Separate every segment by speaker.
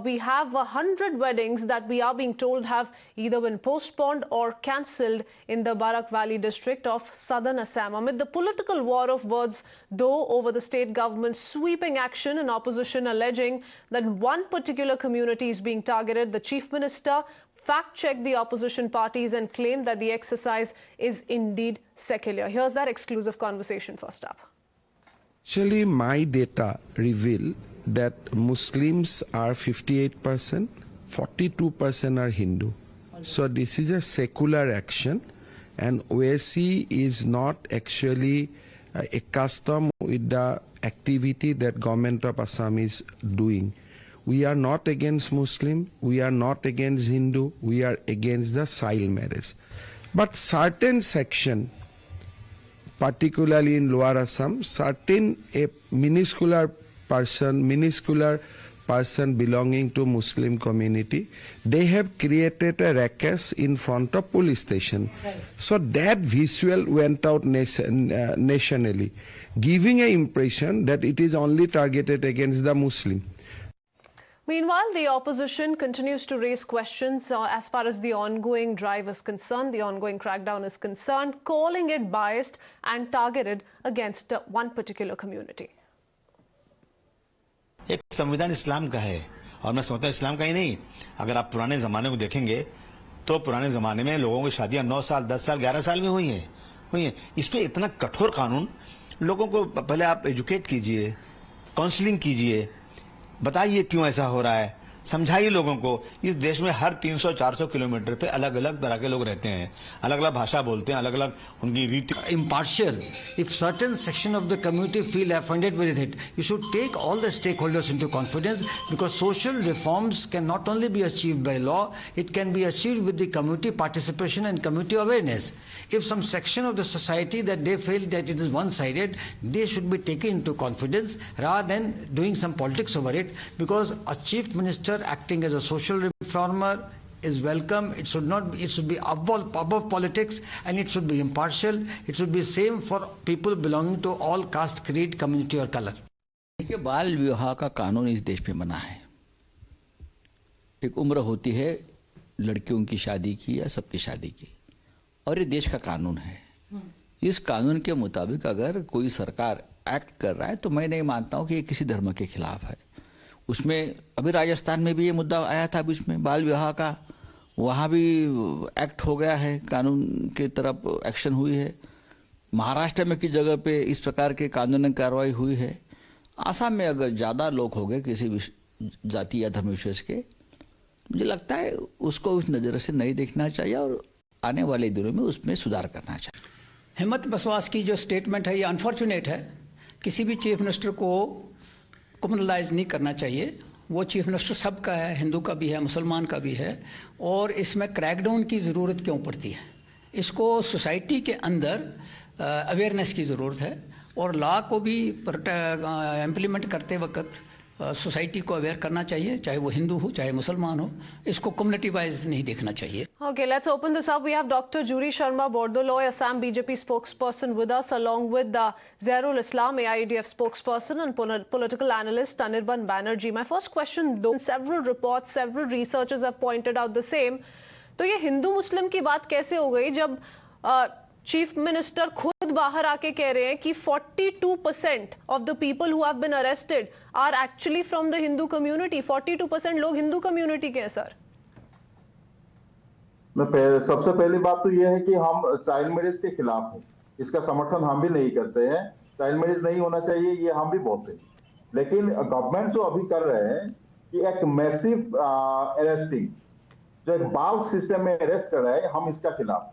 Speaker 1: We have 100 weddings that we are being told have either been postponed or cancelled in the Barak Valley district of southern Assam. Amid the political war of words, though, over the state government's sweeping action and opposition alleging that one particular community is being targeted, the Chief Minister fact-checked the opposition parties and claimed that the exercise is indeed secular. Here's that exclusive conversation first up.
Speaker 2: Actually, my data reveal that Muslims are 58%, 42% are Hindu. So this is a secular action, and OSC is not actually accustomed with the activity that government of Assam is doing. We are not against Muslim, we are not against Hindu, we are against the child marriage. But certain section, particularly in Lower Assam, certain a minuscule person belonging to Muslim community, they have created a rackets in front of police station. Right. So that visual went out nationally, giving an impression that it is only targeted against the Muslim.
Speaker 1: Meanwhile, the opposition continues to raise questions as far as the ongoing drive is concerned, the ongoing crackdown is concerned, calling it biased and targeted against one particular community.
Speaker 3: एक संविधान इस्लाम का है और मैं समझता हूं इस्लाम का ही नहीं, अगर आप पुराने जमाने को देखेंगे तो पुराने जमाने में लोगों की शादियां 9 साल 10 साल 11 साल में हुई हैं। इस पे इतना कठोर कानून, लोगों को पहले आप एजुकेट कीजिए, काउंसलिंग कीजिए, बताइए क्यों ऐसा हो रहा है, समझाइए लोगों को। इस देश में हर 300-400 किलोमीटर पे अलग अलग तरह के लोग रहते हैं, अलग अलग भाषा बोलते हैं, अलग अलग उनकी रीति।
Speaker 4: Impartial. If certain section of the community feel offended with it, you should take all the stakeholders into confidence, because social reforms can not only be achieved by law, it can be achieved with the community participation and community awareness. If some section of the society that they feel that it is one-sided, they should be taken into confidence rather than doing some politics over it, because a chief minister acting as a social reformer is welcome. It should be above politics, and it should be impartial. It should be same for people belonging to all caste, creed, community or color.
Speaker 5: देखिए, बाल विवाह का कानून इस देश में बना है। एक उम्र होती है लड़कियों की शादी की या सबकी शादी की, और ये देश का कानून है। इस कानून के मुताबिक अगर कोई सरकार एक्ट कर रहा है तो मैं नहीं मानता हूं कि ये किसी धर्म के खिलाफ है। उसमें अभी राजस्थान में भी ये मुद्दा आया था बीच में बाल विवाह का, वहां भी एक्ट हो गया है, कानून की तरफ एक्शन हुई है। महाराष्ट्र में की जगह पे इस प्रकार के कानूनी कार्रवाई हुई है। आसाम में अगर ज्यादा लोग हो गए किसी जाति या धर्म विशेष के, मुझे लगता है उसको उस नजर से नहीं देखना चाहिए और आने वाले दिनों में उसमें सुधार करना चाहिए।
Speaker 6: हिम्मत बिस्वा की जो स्टेटमेंट है ये अनफॉर्चुनेट है। किसी भी चीफ मिनिस्टर को कम्युनलाइज नहीं करना चाहिए। वो चीफ मिनिस्टर सबका है, हिंदू का भी है, मुसलमान का भी है, और इसमें क्रैकडाउन की ज़रूरत क्यों पड़ती है? इसको सोसाइटी के अंदर अवेयरनेस की ज़रूरत है, और लॉ को भी इम्प्लीमेंट करते वक्त सोसाइटी को अवेयर करना चाहिए, चाहे वो हिंदू हो चाहे मुसलमान हो। इसको कम्युनिटी वाइज नहीं देखना चाहिए।
Speaker 1: Okay, let's open this up. We have Dr. Juri Sharma Bordoloy, Assam BJP spokesperson, with us, along with Zairul Islam, AIEDF spokesperson, and political analyst Anirban Banerjee. My first question, though, several reports, several researchers have pointed out the same. तो ये हिंदू मुस्लिम की बात कैसे हो गई जब chief minister खुद बाहर आके कह रहे हैं कि 42% of the people who have been arrested are actually from the Hindu community. 42% लोग हिंदू कम्युनिटी के हैं सर।
Speaker 7: सबसे पहली बात तो यह है कि हम चाइल्ड मैरिज के खिलाफ हैं, इसका समर्थन हम भी नहीं करते हैं। चाइल्ड मैरिज नहीं होना चाहिए ये हम भी बोलते हैं, लेकिन गवर्नमेंट जो अभी कर रहे हैं कि एक मैसिव अरेस्टिंग, जो एक बाल्क सिस्टम में अरेस्ट कर रहा है, हम इसका खिलाफ।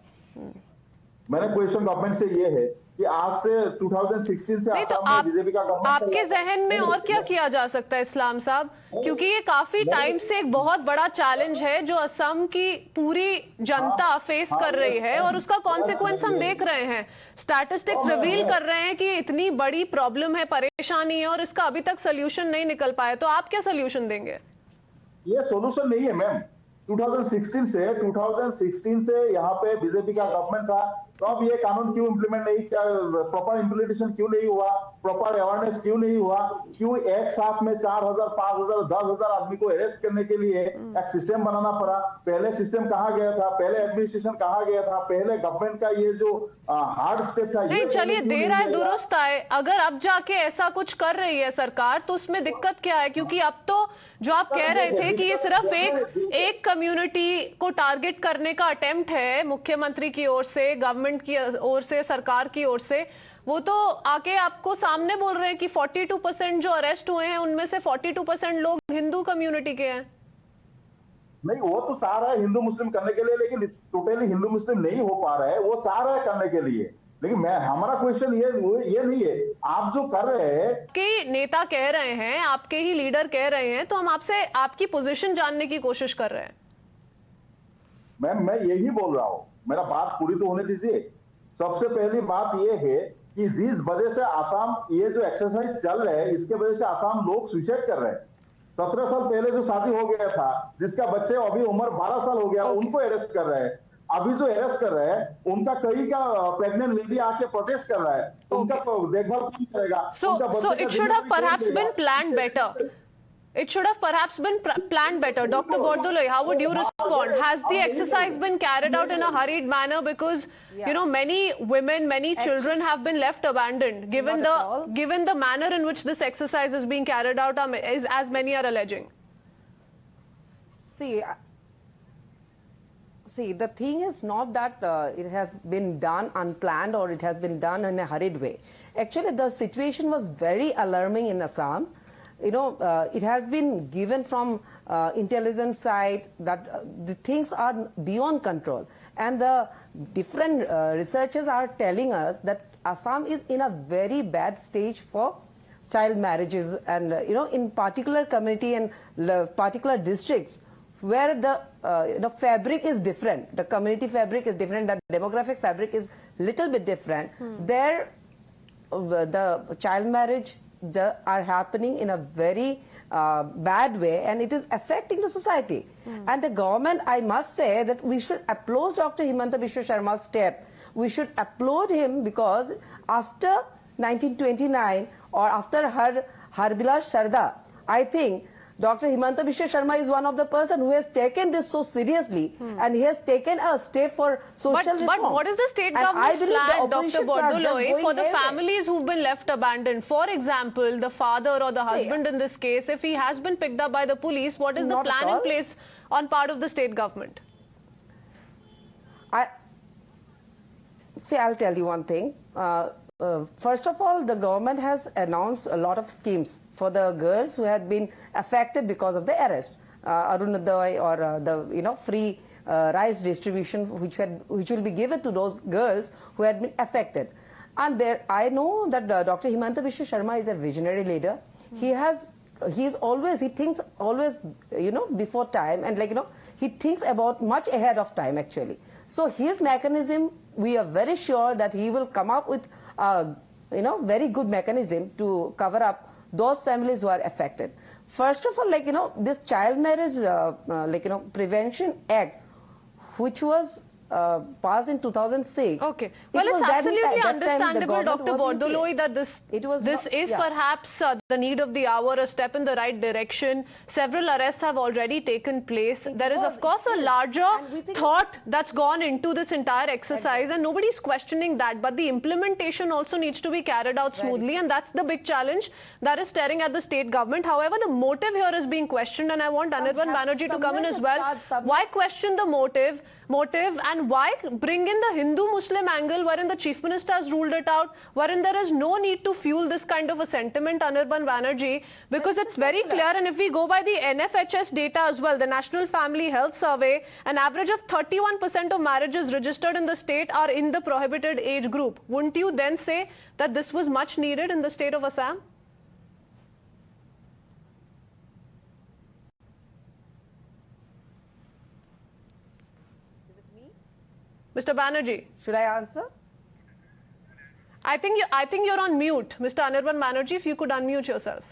Speaker 7: मेरा क्वेश्चन गवर्नमेंट से ये है कि आज से 2016 से आसाम में बीजेपी का गवर्नमेंट,
Speaker 1: आपके जहन में और क्या किया जा सकता है इस्लाम साहब, क्योंकि ये काफी टाइम से एक बहुत बड़ा चैलेंज है जो असम की पूरी जनता फेस कर रही है, और उसका कॉन्सिक्वेंस हम देख रहे हैं। स्टैटिस्टिक्स रिवील कर रहे हैं कि इतनी बड़ी प्रॉब्लम है, परेशानी है, और इसका अभी तक सोल्यूशन नहीं निकल पाया। तो आप क्या सोल्यूशन देंगे?
Speaker 7: ये सोल्यूशन नहीं है मैम। 2016 से यहाँ पे बीजेपी का गवर्नमेंट था, तो अब ये कानून क्यों इम्प्लीमेंट नहीं किया, प्रॉपर इम्प्लीमेंटेशन क्यों नहीं हुआ, प्रॉपर अवेयरनेस क्यों नहीं हुआ, क्यों एक साथ में 4,000, 5,000, 10,000 आदमी को अरेस्ट करने के लिए एक सिस्टम बनाना पड़ा। पहले सिस्टम कहाँ गया था, पहले एडमिनिस्ट्रेशन कहाँ गया था, पहले गवर्नमेंट का ये जो हार्ड स्टेप था।
Speaker 1: नहीं चलिए, देर आए दुरुस्त आए। अगर अब जाके ऐसा कुछ कर रही है सरकार तो उसमें दिक्कत क्या है? क्योंकि अब तो जो आप कह रहे थे कि ये सिर्फ एक कम्युनिटी को टारगेट करने का अटेम्प्ट है मुख्यमंत्री की ओर से, गवर्नमेंट की ओर से, सरकार की ओर से, वो तो आके आपको सामने बोल रहे हैं कि 42% जो अरेस्ट हुए हैं उनमें से 42% लोग हिंदू कम्युनिटी के हैं।
Speaker 7: नहीं, वो तो चाह रहा है हिंदू मुस्लिम करने के लिए, लेकिन टोटली हिंदू मुस्लिम नहीं हो पा रहा है। वो चाह रहा है करने के लिए, लेकिन हमारा क्वेश्चन ये नहीं है आप जो कर रहे हैं
Speaker 1: कि नेता कह रहे हैं, आपके ही लीडर कह रहे हैं, तो हम आपसे आपकी पोजीशन जानने की कोशिश कर रहे हैं।
Speaker 7: मैं यही बोल रहा हूं, मेरा बात पूरी तो होने दीजिए। सबसे पहली बात ये है कि जिस वजह से आसाम ये जो एक्सरसाइज चल रहा है, इसके वजह से आसाम लोग सुसाइड कर रहे हैं। 17 साल पहले जो शादी हो गया था, जिसका बच्चे अभी उम्र 12 साल हो गया, उनको अरेस्ट कर रहे हैं। अभी जो अरेस्ट कर रहे हैं उनका कई का प्रेग्नेंट लेडी आके प्रोटेस्ट कर रहा है, उनका देखभाल कौन करेगा?
Speaker 1: So it should have perhaps been planned better. It should have perhaps been planned better. Dr. Bordoloi, how would you respond? Has the exercise been carried out in a hurried manner? Because, you know, many women, many children have been left abandoned, given the manner in which this exercise is being carried out, as many are alleging.
Speaker 8: See, the thing is not that it has been done unplanned or it has been done in a hurried way. Actually, the situation was very alarming in Assam. You know, it has been given from intelligence side that the things are beyond control, and the different researchers are telling us that Assam is in a very bad stage for child marriages, and you know, in particular community and particular districts where the fabric is different, the community fabric is different, the demographic fabric is little bit different. There, the child marriage are happening in a very bad way, and it is affecting the society. And the government, I must say that we should applaud Dr. Himanta Biswa Sarma's step. We should applaud him because after 1929 or after Harbilash Sarda, I think Dr. Himanta Biswa Sarma is one of the person who has taken this so seriously, and he has taken a step for social reform.
Speaker 1: But what is the state government's plan, Dr. Bordoloi, for the families who've been left abandoned? For example, the father or the husband in this case, if he has been picked up by the police, what is the plan in place on part of the state government?
Speaker 8: I'll tell you one thing. First of all, the government has announced a lot of schemes for the girls who had been affected because of the arrest. Arunodaya or the free rice distribution which will be given to those girls who had been affected. And there, I know that Dr. Himanta Biswa Sarma is a visionary leader. He thinks always before time, and he thinks about much ahead of time actually. So his mechanism, we are very sure that he will come up with very good mechanism to cover up those families who are affected. First of all, this child marriage, Prevention Act, which was passed in 2006.
Speaker 1: Okay. Well, it's absolutely understandable, Dr. Bordoloi, that this is perhaps the need of the hour, a step in the right direction. Several arrests have already taken place. There is, of course, a larger thought that's gone into this entire exercise, and nobody's questioning that. But the implementation also needs to be carried out smoothly, and that's the big challenge that is staring at the state government. However, the motive here is being questioned, and I want Anirban Banerjee to come in as well. Why question the motive, and why bring in the Hindu-Muslim angle wherein the Chief Minister has ruled it out, wherein there is no need to fuel this kind of a sentiment, Anirban Banerjee, because it's very clear, and if we go by the NFHS data as well, the National Family Health Survey, an average of 31% of marriages registered in the state are in the prohibited age group. Wouldn't you then say that this was much needed in the state of Assam? Mr. Banerjee,
Speaker 8: should I answer?
Speaker 1: I think you're on mute, Mr. Anirban Banerjee. If you could unmute yourself.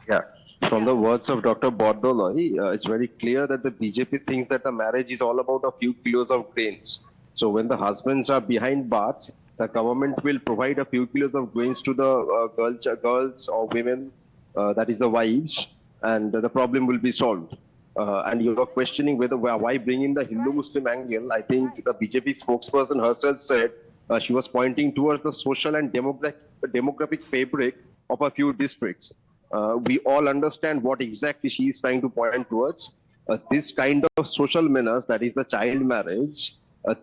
Speaker 9: Yeah, from the words of Dr. Bordoloi, it's very clear that the BJP thinks that the marriage is all about a few kilos of grains. So when the husbands are behind bars, the government will provide a few kilos of grains to the girls or women, that is the wives, and the problem will be solved. And you are questioning why bring in the Hindu-Muslim angle. I think the BJP spokesperson herself said she was pointing towards the social and demographic fabric of a few districts. We all understand what exactly she is trying to point towards. This kind of social menace, that is the child marriage,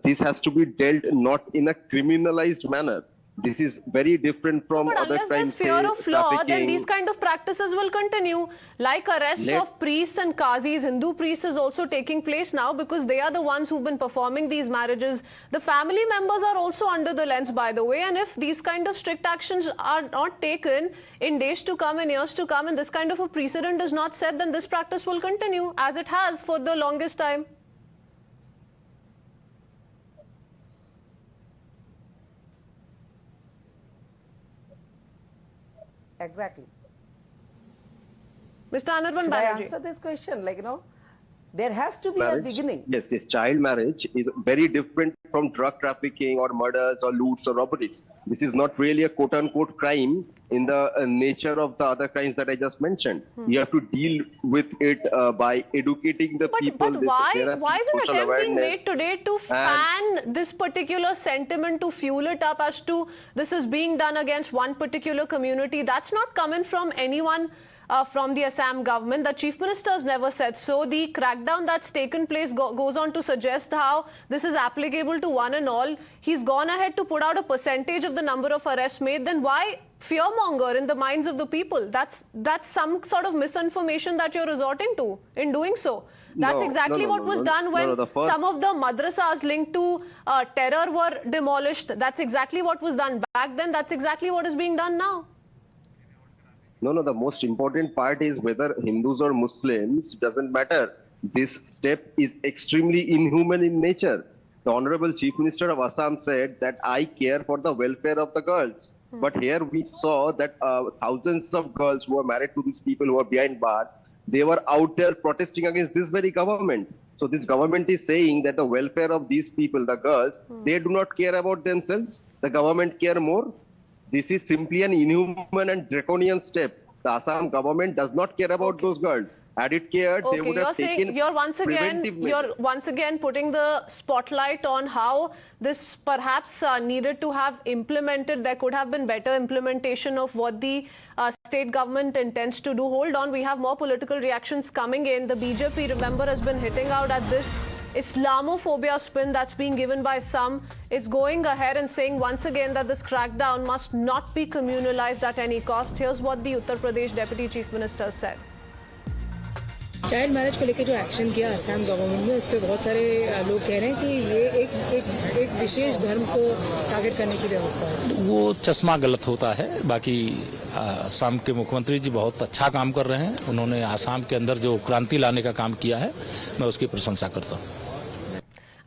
Speaker 9: this has to be dealt not in a criminalized manner. This is very different from
Speaker 1: but
Speaker 9: other
Speaker 1: unless
Speaker 9: crimes.
Speaker 1: there's fear of law, then
Speaker 9: trafficking.
Speaker 1: these kind of practices will continue. Like arrests of priests and qazis, Hindu priests is also taking place now because they are the ones who've been performing these marriages. The family members are also under the lens, by the way, and if these kind of strict actions are not taken in days to come and years to come, and this kind of a precedent is not set, then this practice will continue as it has for the longest time.
Speaker 8: Exactly.
Speaker 1: Mr. Anirban
Speaker 8: Should I
Speaker 1: Banerjee.
Speaker 8: answer this question? Like, there has to be a beginning.
Speaker 9: Yes, child marriage is very different from drug trafficking or murders or loots or robberies. This is not really a quote-unquote crime in the nature of the other crimes that I just mentioned. You have to deal with it by educating the people.
Speaker 1: But why is an attempt being made today to fan this particular sentiment, to fuel it up as to this is being done against one particular community? That's not coming from anyone from the Assam government. The Chief Minister has never said so. The crackdown that's taken place goes on to suggest how this is applicable to one and all. He's gone ahead to put out a percentage of the number of arrests made. Then why fearmonger in the minds of the people? That's some sort of misinformation that you're resorting to in doing so. That's exactly what was done when some of the madrasas linked to terror were demolished. That's exactly what was done back then. That's exactly what is being done now.
Speaker 9: No, the most important part is whether Hindus or Muslims, doesn't matter. This step is extremely inhuman in nature. The Honorable Chief Minister of Assam said that I care for the welfare of the girls. But here we saw that thousands of girls who are married to these people who are behind bars, they were out there protesting against this very government. So this government is saying that the welfare of these people, the girls, they do not care about themselves. The government care more. This is simply an inhuman and draconian step. The Assam government does not care about those girls. Had it cared, they would have taken preventive measures.
Speaker 1: You're once again putting the spotlight on how this perhaps needed to have implemented. There could have been better implementation of what the state government intends to do. Hold on, we have more political reactions coming in. The BJP, remember, has been hitting out at this Islamophobia spin that's being given by some. It's going ahead and saying once again that this crackdown must not be communalized at any cost. Here's what the Uttar Pradesh Deputy Chief Minister said.
Speaker 10: Child marriage को लेकर जो action किया Assam government ने, इस पे बहुत सारे लोग कह रहे हैं कि ये एक विशेष धर्म को टारगेट करने की व्यवस्था है।
Speaker 11: वो चश्मा गलत होता है। बाकी असम के मुख्यमंत्री जी बहुत अच्छा काम कर रहे हैं। उन्होंने असम के अंदर जो क्रांति लाने का काम किया है, मैं उसकी प्रशंसा करता हूं।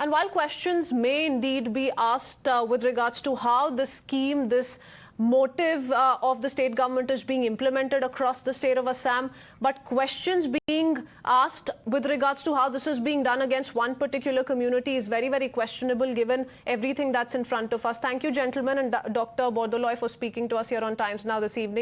Speaker 1: And while questions may indeed be asked with regards to how this scheme, this motive of the state government is being implemented across the state of Assam, but questions being asked with regards to how this is being done against one particular community is very, very questionable given everything that's in front of us. Thank you, gentlemen, and Dr. Bordoloi for speaking to us here on Times Now this evening.